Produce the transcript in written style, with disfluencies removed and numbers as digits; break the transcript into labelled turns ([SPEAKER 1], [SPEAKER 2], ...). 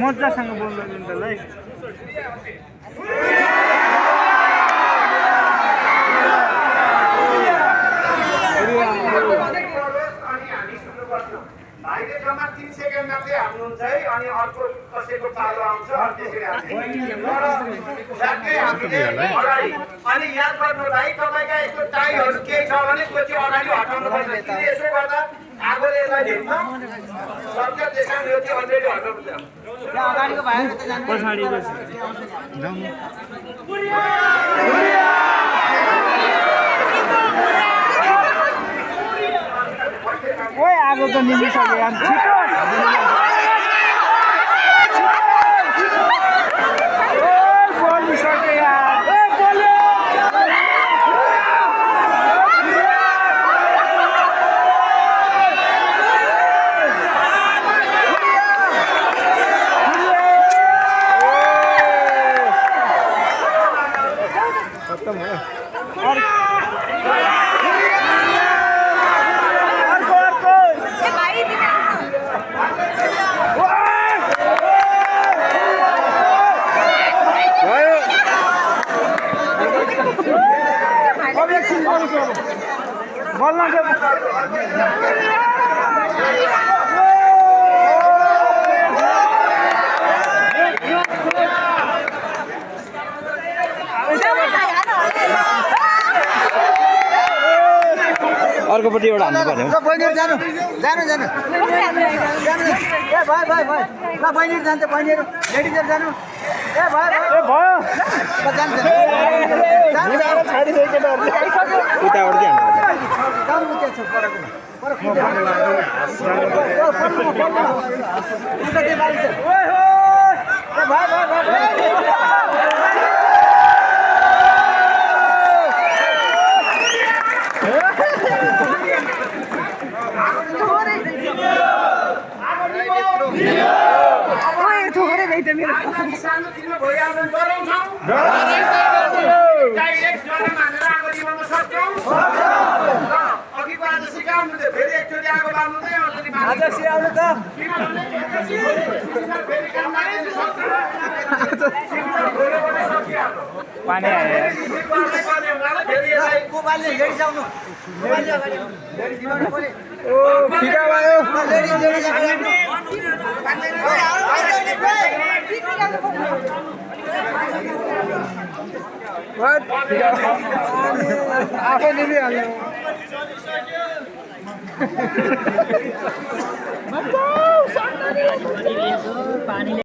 [SPEAKER 1] मजासँग बोल्नु त्यसलाई
[SPEAKER 2] भाइले जम्मा 3 सेकेन्डमा चाहिँ हाल्नुहुन्छ है अनि अर्को कसैको पालो आउँछ त्यसरी अगाडि अनि याद गर्नु भाइ तपाईँका यस्तो टाइहरू केही छ भने त्यो चाहिँ अगाडि हटाउनु पर्छ यसो गर्दा आगोले यसलाई हेर्न सक्छ त्यस कारण यो चाहिँ अलरेडी हटाउनु पर्छ
[SPEAKER 3] अगाडिको भाइ कतै जान्छ
[SPEAKER 1] पछाडिको ओए आगो त निमिसक्यो यार छिटो बोलिसक्यो यार खत्म हो बोलना अर्कोपट्टि एउटा हान्नु पर्यो
[SPEAKER 3] बहिनीहरु जानु जानु जानु जानु ए भाइ भाइ भाइ ल बहिनीहरु जान्छ बहिनीहरु लेडिजहरु जानु ए भाइ भाइ
[SPEAKER 1] ए भयो
[SPEAKER 3] ल जान्छ
[SPEAKER 1] जानु छाडिसक्यो केटाहरुले उताबाट के हान्नु
[SPEAKER 3] जानु के छ परको परको उता बाली छ ओइ हो ए भाइ भाइ भाइ
[SPEAKER 2] सानो तिम्रो भइहाल्नु डराउँछौ डाइरेक्ट जरा मानेर आगो निभाउन सक्छौ अघिको आज सिकाउनु थियो फेरि एकचोटि आगो बाल्नु नै अनि
[SPEAKER 3] आज सिआउनु त
[SPEAKER 1] पानी आयो
[SPEAKER 3] गोपालले लेडी जाउनु गोपालले अगाडि लेडी दिनु पर्यो
[SPEAKER 1] ओ फिका भयो
[SPEAKER 3] लेडी लेडी
[SPEAKER 1] आफै निभिहाल्यो